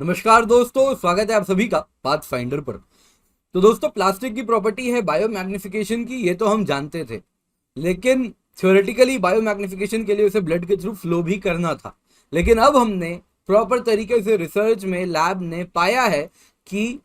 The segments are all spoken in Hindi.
नमस्कार दोस्तों, स्वागत है आप सभी का पाथफाइंडर पर। तो दोस्तों, प्लास्टिक की प्रॉपर्टी है बायो मैग्निफिकेशन की, ये तो हम जानते थे। लेकिन थ्योरेटिकली बायो मैग्निफिकेशन के लिए उसे ब्लड के थ्रू फ्लो भी करना था। लेकिन अब हमने प्रॉपर तरीके से रिसर्च में लैब ने पाया है कि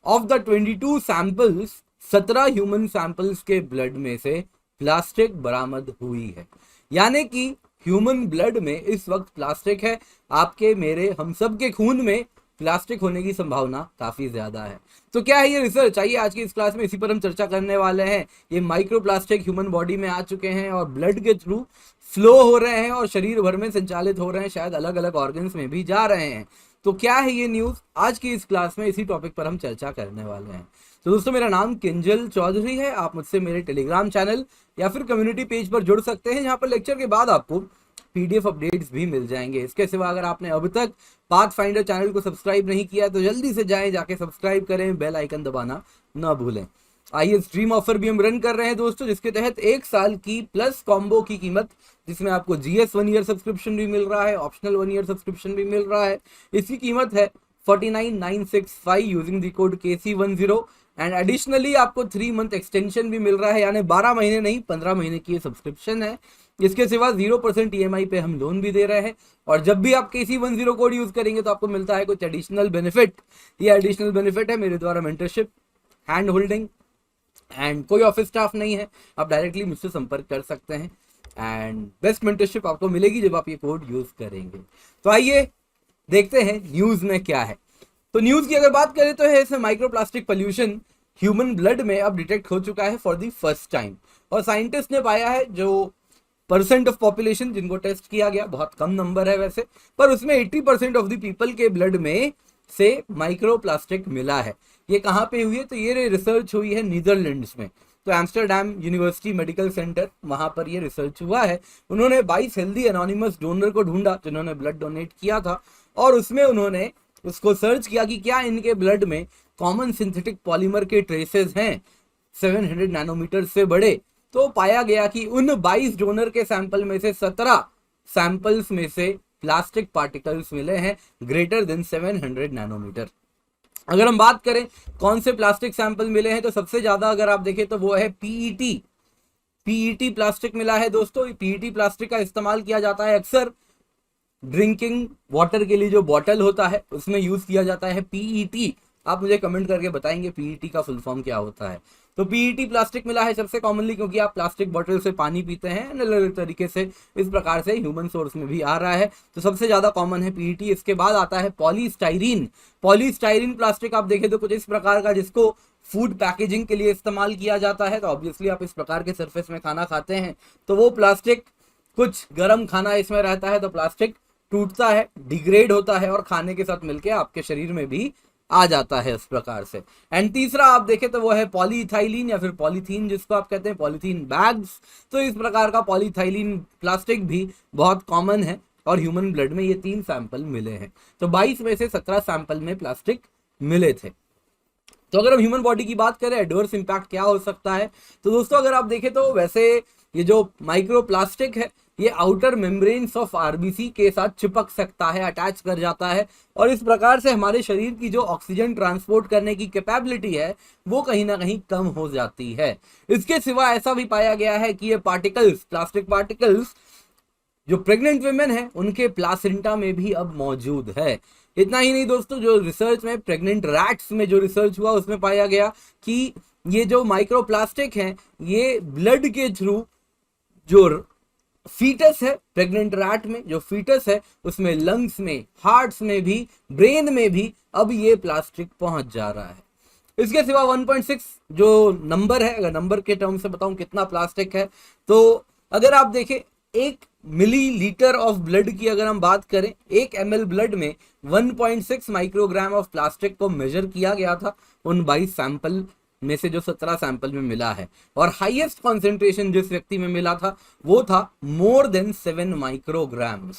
of the 22 samples 17 human samples के ब्लड में से प्लास्टिक बरामद हुई है। यानी कि ह्यूमन ब्लड में इस वक्त प्लास्टिक है। आपके, मेरे, हम सब के खून में प्लास्टिक होने की संभावना काफी ज्यादा है। तो क्या है ये रिसर्च? आइए आज की इस क्लास में इसी पर हम चर्चा करने वाले हैं। ये माइक्रो प्लास्टिक ह्यूमन बॉडी में आ चुके हैं और ब्लड के थ्रू फ्लो हो रहे हैं और शरीर भर में संचालित हो रहे हैं, शायद अलग अलग ऑर्गन्स में भी जा रहे हैं। तो क्या है ये न्यूज? आज की इस क्लास में इसी टॉपिक पर हम चर्चा करने वाले हैं। तो दोस्तों, मेरा नाम किंजल चौधरी है। आप मुझसे मेरे टेलीग्राम चैनल या फिर कम्युनिटी पेज पर जुड़ सकते हैं, जहां पर लेक्चर के बाद आपको पीडीएफ अपडेट्स भी मिल जाएंगे। इसके सिवा अगर आपने अब तक पाथफाइंडर चैनल को सब्सक्राइब नहीं किया तो जल्दी से जाके सब्सक्राइब करें, बेल आइकन दबाना ना भूलें। आइए, स्ट्रीम ऑफर भी हम रन कर रहे हैं दोस्तों, जिसके तहत 1 साल की प्लस कॉम्बो की कीमत, जिसमें आपको जीएस 1 ईयर सब्सक्रिप्शन भी मिल रहा है, ऑप्शनल 1 ईयर सब्सक्रिप्शन भी मिल रहा है। इसकी कीमत है 49,965 using the code KC10 and additionally आपको 3 मंथ एक्सटेंशन भी मिल रहा है, यानी 12 महीने नहीं 15 महीने की सब्सक्रिप्शन है। इसके सिवा 0% EMI पे हम लोन भी दे रहे हैं और जब भी आप KC10 कोड यूज करेंगे तो आपको मिलता है कुछ एडिशनल बेनिफिट। ये एडिशनल बेनिफिट है मेरे द्वारा मेंटरशिप, हैंड होल्डिंग एंड कोई ऑफिस स्टाफ नहीं है। आप डायरेक्टली मुझसे संपर्क कर सकते हैं एंड बेस्ट मेंटरशिप आपको मिलेगी जब आप ये कोड यूज करेंगे। तो आइए देखते हैं न्यूज में क्या है। तो न्यूज की अगर बात करें तो है इसमें माइक्रोप्लास्टिक पोल्यूशन ह्यूमन ब्लड में अब डिटेक्ट हो चुका है फॉर द फर्स्ट टाइम। और साइंटिस्ट ने पाया है, जो परसेंट ऑफ पॉपुलेशन जिनको टेस्ट किया गया, बहुत कम नंबर है वैसे, पर उसमें 80% ऑफ द पीपल के ब्लड में से माइक्रोप्लास्टिक मिला है। ये कहाँ पे हुई है? तो ये रिसर्च हुई है नीदरलैंड्स में। तो एम्स्टरडैम यूनिवर्सिटी मेडिकल सेंटर, वहां पर ये रिसर्च हुआ है। उन्होंने 22 हेल्दी एनोनिमस डोनर को ढूंढा जिन्होंने ब्लड डोनेट किया था, और उसमें उन्होंने उसको सर्च किया कि क्या इनके ब्लड में कॉमन सिंथेटिक पॉलीमर के ट्रेसेस हैं 700 नैनोमीटर से बड़े। तो पाया गया कि उन 22 डोनर के सैंपल में से 17 सैंपल्स में से प्लास्टिक पार्टिकल्स मिले हैं ग्रेटर देन 700 नैनोमीटर। अगर हम बात करें कौन से प्लास्टिक सैंपल मिले हैं, तो सबसे ज्यादा अगर आप देखें तो वो है पीईटी प्लास्टिक मिला है दोस्तों। पीईटी प्लास्टिक का इस्तेमाल किया जाता है अक्सर ड्रिंकिंग वाटर के लिए, जो बॉटल होता है उसमें यूज किया जाता है पीईटी। आप मुझे कमेंट करके बताएंगे पीईटी का फुल फॉर्म क्या होता है। तो पीईटी प्लास्टिक मिला है सबसे कॉमनली, क्योंकि आप प्लास्टिक बॉटल से पानी पीते हैं अलग अलग तरीके से, इस प्रकार से ह्यूमन सोर्स में भी आ रहा है। तो सबसे ज्यादा कॉमन है पीईटी। इसके बाद आता है पॉलीस्टाइरीन। पॉलीस्टाइरीन प्लास्टिक आप देखें तो कुछ इस प्रकार का, जिसको फूड पैकेजिंग के लिए इस्तेमाल किया जाता है। तो ऑब्वियसली आप इस प्रकार के सरफेस में खाना खाते हैं तो वो प्लास्टिक, कुछ गर्म खाना इसमें रहता है तो प्लास्टिक टूटता है, डिग्रेड होता है और खाने के साथ मिलके आपके शरीर में भी आ जाता है इस प्रकार से। एंड तीसरा आप देखें तो वो है पॉलीइथाइलिन या फिर पॉलीथीन, जिसको आप कहते हैं पॉलीथीन बैग्स। तो इस प्रकार का पॉलीइथाइलिन प्लास्टिक भी बहुत कॉमन है और ह्यूमन ब्लड में ये 3 सैंपल मिले हैं। तो 22 में से 17 सैंपल में प्लास्टिक मिले थे। तो अगर हम ह्यूमन बॉडी की बात करें, एडवर्स इंपैक्ट क्या हो सकता है, तो दोस्तों अगर आप देखें तो वैसे ये जो माइक्रोप्लास्टिक है ये आउटर मेम्ब्रेन्स ऑफ आरबीसी के साथ चिपक सकता है, अटैच कर जाता है, और इस प्रकार से हमारे शरीर की जो ऑक्सीजन ट्रांसपोर्ट करने की कैपेबिलिटी है वो कहीं ना कहीं कम हो जाती है। इसके सिवा ऐसा भी पाया गया है कि ये पार्टिकल्स, प्लास्टिक पार्टिकल्स, जो प्रेग्नेंट वुमेन है उनके प्लासेंटा में भी अब मौजूद है। इतना ही नहीं दोस्तों, जो रिसर्च में प्रेग्नेंट रैट्स में जो रिसर्च हुआ उसमें पाया गया कि ये जो माइक्रोप्लास्टिक है ये ब्लड के थ्रू, जो फीटस है प्रेग्नेंट रैट में, जो फीटस है उसमें लंग्स में, हार्ट्स में भी, ब्रेन में भी अब ये प्लास्टिक पहुंच जा रहा है। इसके सिवा 1.6 जो नंबर है, अगर नंबर के टर्म से बताऊं कितना प्लास्टिक है, तो अगर आप देखें 1 मिलीलीटर ऑफ ब्लड की अगर हम बात करें, 1 ml ब्लड में 1.6 माइक्रोग्राम ऑफ प्लास्टिक को मेजर किया गया था उन 22 सैंपल में से जो 17 सैंपल में मिला है। और हाईएस्ट कॉन्सेंट्रेशन जिस व्यक्ति में मिला था वो था मोर देन 7 माइक्रोग्राम्स।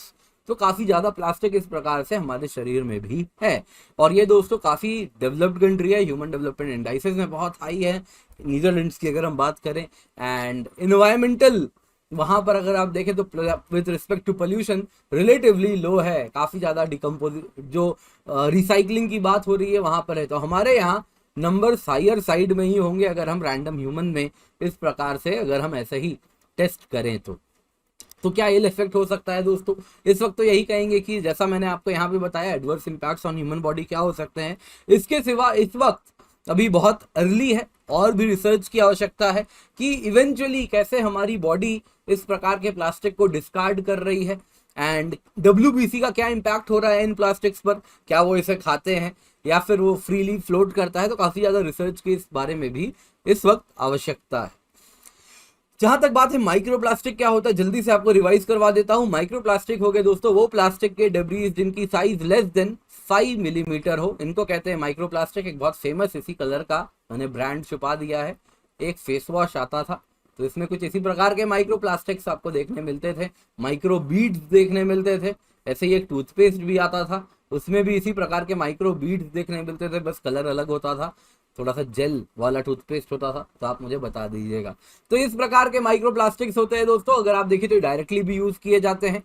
तो काफी ज्यादा प्लास्टिक इस प्रकार से हमारे शरीर में भी है। और ये दोस्तों काफी डेवलप्ड कंट्री है, ह्यूमन डेवलपमेंट इंडाइसेस में बहुत हाई है, नीदरलैंड्स की अगर हम बात करें। एंड इन्वायरमेंटल वहां पर अगर आप देखें तो with respect to pollution relatively low है, काफी ज्यादा डिकम्पोज जो रिसाइकलिंग की बात हो रही है वहां पर है। तो हमारे यहाँ नंबर हायर साइड में ही होंगे अगर हम रैंडम ह्यूमन में इस प्रकार से अगर हम ऐसे ही टेस्ट करें तो क्या इल इफेक्ट हो सकता है दोस्तों? इस वक्त तो यही कहेंगे कि जैसा मैंने आपको यहाँ पे बताया adverse impacts on human body क्या हो सकते हैं। इसके सिवा इस वक्त अभी बहुत अर्ली है और भी रिसर्च की आवश्यकता है कि इवेंचुअली कैसे हमारी बॉडी इस प्रकार के प्लास्टिक को डिस्कार्ड कर रही है एंड WBC का क्या इम्पैक्ट हो रहा है इन प्लास्टिक्स पर, क्या वो इसे खाते हैं या फिर वो फ्रीली फ्लोट करता है। तो काफी ज्यादा रिसर्च की इस बारे में भी इस वक्त आवश्यकता है। जहां तक बात है माइक्रोप्लास्टिक क्या होता है, जल्दी से आपको रिवाइज करवा देता हूं। माइक्रोप्लास्टिक हो गए दोस्तों वो प्लास्टिक के डेब्रीज जिनकी साइज लेस देन 5 मिलीमीटर हो, इनको कहते हैं माइक्रोप्लास्टिक। एक बहुत फेमस इसी कलर का मैंने ब्रांड छुपा दिया है, एक फेस वॉश आता था तो इसमें कुछ इसी प्रकार के माइक्रोप्लास्टिक्स आपको देखने मिलते थे, माइक्रो बीड्स देखने मिलते थे। ऐसे ही एक टूथपेस्ट भी आता था, उसमें भी इसी प्रकार के माइक्रो बीड्स देखने मिलते थे, बस कलर अलग होता था, थोड़ा सा जेल वाला टूथपेस्ट होता था। तो आप मुझे बता दीजिएगा। तो इस प्रकार के माइक्रोप्लास्टिक्स होते हैं दोस्तों, अगर आप देखिए तो डायरेक्टली भी यूज किए जाते हैं।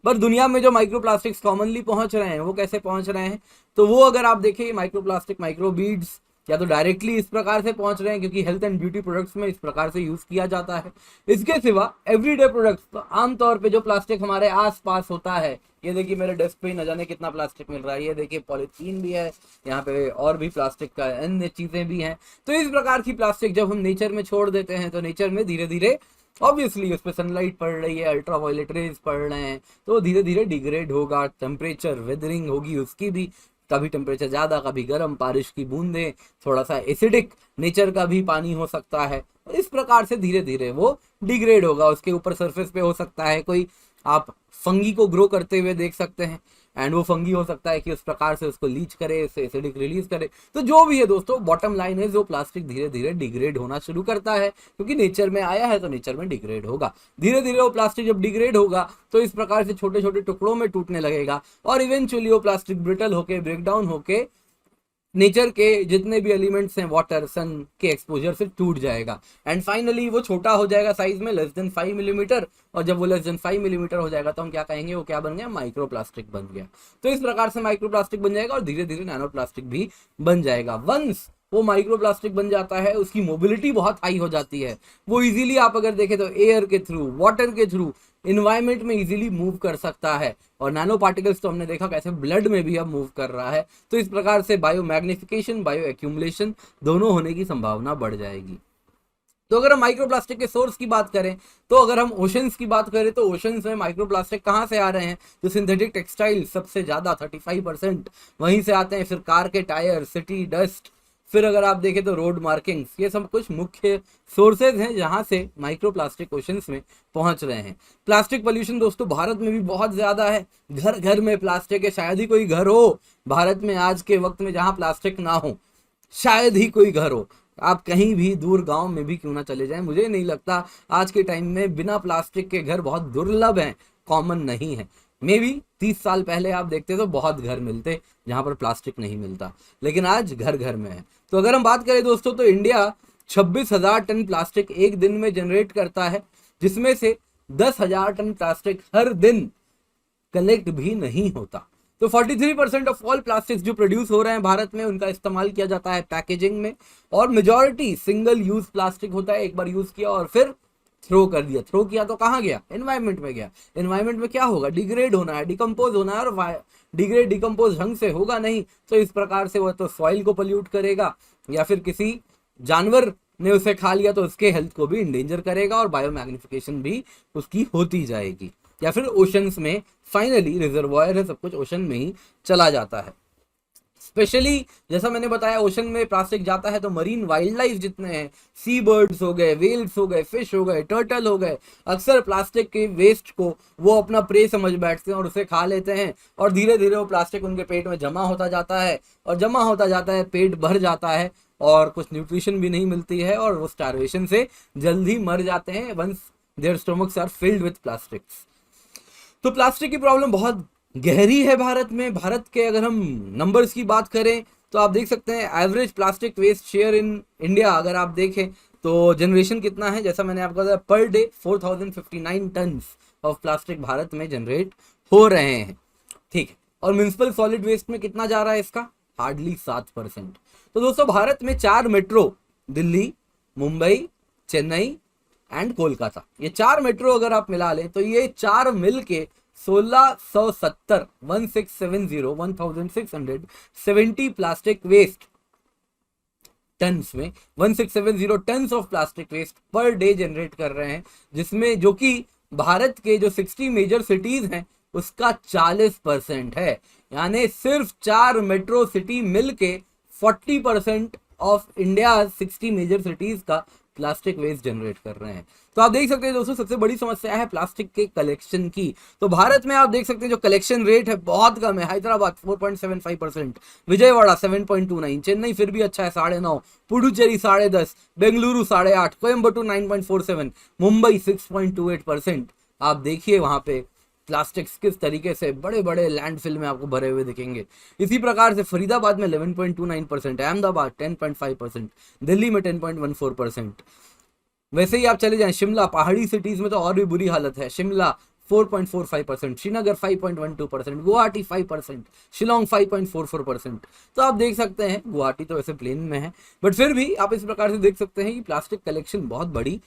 पर दुनिया में जो माइक्रोप्लास्टिक्स कॉमनली पहुंच रहे हैं वो कैसे पहुंच रहे हैं, तो वो अगर आप देखिए माइक्रोप्लास्टिक माइक्रोबीड्स या तो डायरेक्टली इस प्रकार से पहुंच रहे हैं क्योंकि हेल्थ एंड ब्यूटी प्रोडक्ट्स में इस प्रकार से यूज किया जाता है। इसके सिवा एवरीडे प्रोडक्ट्स, तो आमतौर पे जो प्लास्टिक हमारे आसपास होता है, ये देखिए मेरे डेस्क पे ही न जाने कितना प्लास्टिक मिल रहा है, ये देखिए पॉलीथीन भी है, यहाँ पे और भी प्लास्टिक का अन्य चीजें भी हैं। तो इस प्रकार की प्लास्टिक जब हम नेचर में छोड़ देते हैं तो नेचर में धीरे धीरे ऑब्वियसली उस पर सनलाइट पड़ रही है, अल्ट्रावायलेट रेज पड़ रहे हैं, तो धीरे धीरे डिग्रेड होगा, टेम्परेचर वेदरिंग होगी उसकी भी, कभी टेम्परेचर ज्यादा कभी गर्म, बारिश की बूंदें, थोड़ा सा एसिडिक नेचर का भी पानी हो सकता है। इस प्रकार से धीरे धीरे वो डिग्रेड होगा। उसके ऊपर सरफेस पे हो सकता है कोई आप फंगी को ग्रो करते हुए देख सकते हैं एंड वो फंगी हो सकता है कि उस प्रकार से उसको लीच करे, उससे एसिडिक रिलीज करे। तो जो भी है दोस्तों, बॉटम लाइन है जो प्लास्टिक धीरे धीरे डिग्रेड होना शुरू करता है क्योंकि नेचर में आया है तो नेचर में डिग्रेड होगा। धीरे धीरे वो प्लास्टिक जब डिग्रेड होगा तो इस प्रकार से छोटे छोटे टुकड़ों में टूटने लगेगा और इवेंचुअली वो प्लास्टिक ब्रिटल होके ब्रेकडाउन होके नेचर के जितने भी एलिमेंट्स हैं वाटर सन के एक्सपोजर से टूट जाएगा एंड फाइनली वो छोटा हो जाएगा साइज में, लेस देन 5 मिलीमीटर। और जब वो लेस देन 5 मिलीमीटर हो जाएगा तो हम क्या कहेंगे, वो क्या बन गया, माइक्रोप्लास्टिक बन गया। तो इस प्रकार से माइक्रोप्लास्टिक बन जाएगा और धीरे धीरे नैनो प्लास्टिक भी बन जाएगा। वंस वो माइक्रोप्लास्टिक बन जाता है उसकी मोबिलिटी बहुत हाई हो जाती है, वो इजीली आप अगर देखें तो एयर के थ्रू, वाटर के थ्रू इन्वायरमेंट में इजीली मूव कर सकता है। और नैनो पार्टिकल्स तो हमने देखा कैसे ब्लड में भी अब मूव कर रहा है। तो इस प्रकार से बायो मैग्निफिकेशन, बायो एक्यूमुलेशन दोनों होने की संभावना बढ़ जाएगी। तो अगर हम माइक्रोप्लास्टिक के सोर्स की बात करें तो अगर हम ओशंस की बात करें तो ओशंस में माइक्रोप्लास्टिक कहाँ से आ रहे हैं, तो सिंथेटिक टेक्सटाइल सबसे ज्यादा 35% वहीं से आते हैं, फिर कार के टायर, सिटी डस्ट, फिर अगर आप देखें तो रोड मार्किंग्स, ये सब कुछ मुख्य सोर्सेज हैं जहां से माइक्रोप्लास्टिक ओशंस में पहुंच रहे हैं। प्लास्टिक पोल्यूशन दोस्तों भारत में भी बहुत ज्यादा है, घर घर में प्लास्टिक है, शायद ही कोई घर हो भारत में आज के वक्त में जहां प्लास्टिक ना हो, शायद ही कोई घर हो। आप कहीं भी दूर गांव में भी क्यों ना चले जाएं, मुझे नहीं लगता आज के टाइम में बिना प्लास्टिक के घर बहुत दुर्लभ हैं, कॉमन नहीं है। मे बी 30 साल पहले आप देखते तो बहुत घर मिलते जहां पर प्लास्टिक नहीं मिलता, लेकिन आज घर घर में है। तो अगर हम बात करें दोस्तों तो इंडिया 26,000 टन प्लास्टिक एक दिन में जनरेट करता है, जिसमें से 10,000 टन प्लास्टिक हर दिन कलेक्ट भी नहीं होता। तो 43% ऑफ ऑल प्लास्टिक्स जो प्रोड्यूस हो रहे हैं भारत में उनका इस्तेमाल किया जाता है पैकेजिंग में, और मेजॉरिटी सिंगल यूज प्लास्टिक होता है, एक बार यूज किया और फिर थ्रो कर दिया। थ्रो किया तो कहाँ गया, एनवायरमेंट में गया। एनवायरमेंट में क्या होगा, डिग्रेड होना है, डिकम्पोज होना है, और डिग्रेड डिकम्पोज ढंग से होगा नहीं तो इस प्रकार से वो तो सॉइल को पोल्यूट करेगा या फिर किसी जानवर ने उसे खा लिया तो उसके हेल्थ को भी इंडेंजर करेगा और बायोमैग्निफिकेशन भी उसकी होती जाएगी। या फिर ओशंस में फाइनली रिजर्वायर है, सब कुछ ओशन में ही चला जाता है। स्पेशली जैसा मैंने बताया ओशन में प्लास्टिक जाता है तो मरीन वाइल्ड लाइफ जितने हैं, सी बर्ड्स हो गए, वेल्स हो गए, फिश हो गए, टर्टल हो गए, अक्सर प्लास्टिक के वेस्ट को वो अपना प्रे समझ बैठते हैं और उसे खा लेते हैं और धीरे धीरे वो प्लास्टिक उनके पेट में जमा होता जाता है और जमा होता जाता है, पेट भर जाता है और कुछ न्यूट्रिशन भी नहीं मिलती है और वो स्टारवेशन से जल्दी मर जाते हैं once their stomachs are filled with plastics. तो प्लास्टिक की प्रॉब्लम बहुत गहरी है भारत में। भारत के अगर हम नंबर्स की बात करें तो आप देख सकते हैं average plastic waste share in India अगर आप देखें तो जनरेशन कितना है, जैसा मैंने आपको बताया, per day 4059 ton of plastic Bharat में जनरेट हो रहे हैं, ठीक है। और म्युनिसिपल सॉलिड वेस्ट में कितना जा रहा है इसका, हार्डली 7%। तो दोस्तों भारत में 4 मेट्रो, दिल्ली, मुंबई, चेन्नई एंड कोलकाता, ये 4 मेट्रो अगर आप मिला लें तो ये 4 मिल के 1670 प्लास्टिक वेस्ट टन्स में 1670 tons of plastic waste per day generate कर रहे हैं, जिसमें जो कि भारत के जो 60 मेजर सिटीज हैं उसका 40% है। यानी सिर्फ 4 मेट्रो सिटी मिलके 40% ऑफ इंडिया 60 मेजर सिटीज का प्लास्टिक वेस्ट जनरेट कर रहे हैं। तो आप देख सकते हैं दोस्तों, सबसे बड़ी समस्या है प्लास्टिक के कलेक्शन की। तो भारत में आप देख सकते हैं जो कलेक्शन रेट है बहुत कम है। हैदराबाद 4.75%, विजयवाड़ा 7.29, चेन्नई फिर भी अच्छा है 9.5, पुडुचेरी 10.5, बेंगलुरु 8.5, कोयम्बटूर 9.47, मुंबई 6.28%। आप देखिए वहां पे प्लास्टिक्स किस तरीके से बड़े बड़े लैंडफिल में आपको भरे हुए दिखेंगे। इसी प्रकार से फरीदाबाद में 11.29%, अहमदाबाद 10.5%, दिल्ली में 10.14%। वैसे ही आप चले जाएं शिमला, पहाड़ी सिटीज में तो और भी बुरी हालत है। शिमला 4.45%, श्रीनगर 5.12%, गुवाहाटी 5%, शिलोंग 5.44%। तो आप देख सकते हैं गुवाहाटी तो वैसे प्लेन में है, बट फिर भी आप इस प्रकार से देख सकते हैं कि प्लास्टिक कलेक्शन बहुत बड़ी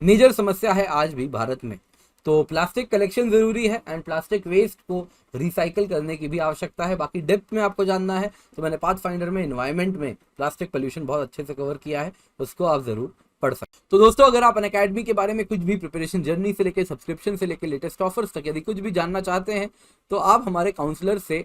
मेजर समस्या है आज भी भारत में। तो प्लास्टिक कलेक्शन जरूरी है एंड प्लास्टिक वेस्ट को रिसाइकल करने की भी आवश्यकता है। बाकी डेप्थ में आपको जानना है तो मैंने पाथफाइंडर में एनवायरमेंट में प्लास्टिक पोल्यूशन बहुत अच्छे से कवर किया है, उसको आप जरूर पढ़ सकते। तो दोस्तों अगर आप अनअकैडमी के बारे में कुछ भी प्रिपरेशन जर्नी से लेकर सब्सक्रिप्शन से लेकर लेटेस्ट ऑफर्स तक यदि कुछ भी जानना चाहते हैं तो आप हमारे काउंसलर से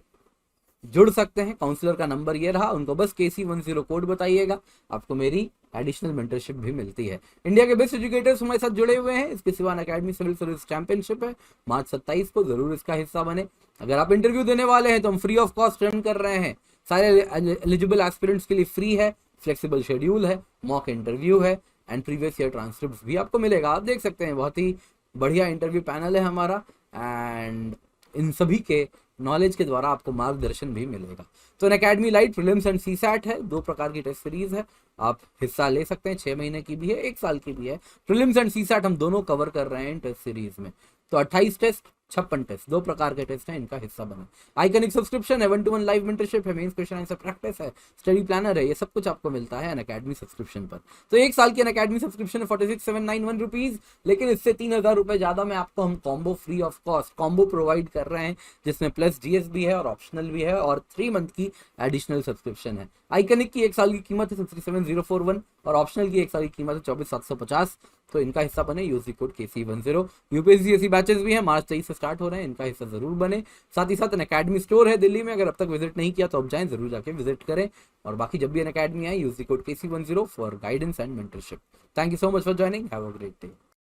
जुड़ सकते हैं। काउंसलर का नंबर ये रहा, उनको बस KC10 कोड बताइएगा, आपको मेरी एडिशनल मेंटरशिप भी मिलती है। इंडिया के बेस्ट एजुकेटर्स हमारे साथ जुड़े हुए हैं। इसके सिवा अनअकैडमी सिविल सर्विस चैंपियनशिप है मार्च 27 को, जरूर इसका हिस्सा बने। अगर आप इंटरव्यू देने वाले हैं तो हम फ्री ऑफ कॉस्ट रन कर रहे हैं, सारे एलिजिबल एस्पिरेंट्स के लिए फ्री है, फ्लेक्सिबल शेड्यूल है, मॉक इंटरव्यू है एंड प्रीवियस ईयर ट्रांसक्रिप्ट भी आपको मिलेगा। आप देख सकते हैं बहुत ही बढ़िया इंटरव्यू पैनल है हमारा एंड इन सभी के नॉलेज के द्वारा आपको मार्गदर्शन भी मिलेगा। तो Unacademy light prelims and CSAT है, 2 प्रकार की टेस्ट सीरीज है, आप हिस्सा ले सकते हैं। 6 महीने की भी है, 1 साल की भी है। प्रीलिम्स एंड सीसैट हम दोनों कवर कर रहे हैं टेस्ट सीरीज में। तो 28 टेस्ट, 56 टेस्ट, 2 प्रकार के टेस्ट हैं, इनका हिस्सा बने। आइकनिक सब्सक्रिप्शन है, 1-to-1 लाइव मेंटरशिप है, मेंस क्वेश्चन आंसर प्रैक्टिस है, स्टडी प्लानर है, ये सब कुछ आपको मिलता है अनअकैडमी सब्सक्रिप्शन पर। तो 1 साल की अनअकैडमी सब्सक्रिप्शन है 46,791 रुपीज, लेकिन इससे 3,000 रुपए ज्यादा में आपको हम combo free of cost combo provide कर रहे हैं, जिसमें प्लस GS भी है और ऑप्शनल भी है और 3 मंथ की एडिशनल सब्सक्रिप्शन है। आइकनिक की 1 साल की कीमत है 67,041 और ऑप्शनल की 1 साल की कीमत है 24,750। तो इनका हिस्सा बने, use code KC10। UPSC batches भी हैं, मार्च 23 से स्टार्ट हो रहे हैं, इनका हिस्सा जरूर बने। साथ ही साथ अनअकैडमी स्टोर है दिल्ली में, अगर अब तक विजिट नहीं किया तो अब जाएं, जरूर जाके विजिट करें। और बाकी जब भी अनअकैडमी आए use code KC10 for guidance and mentorship. Thank you so much for joining, have a great day.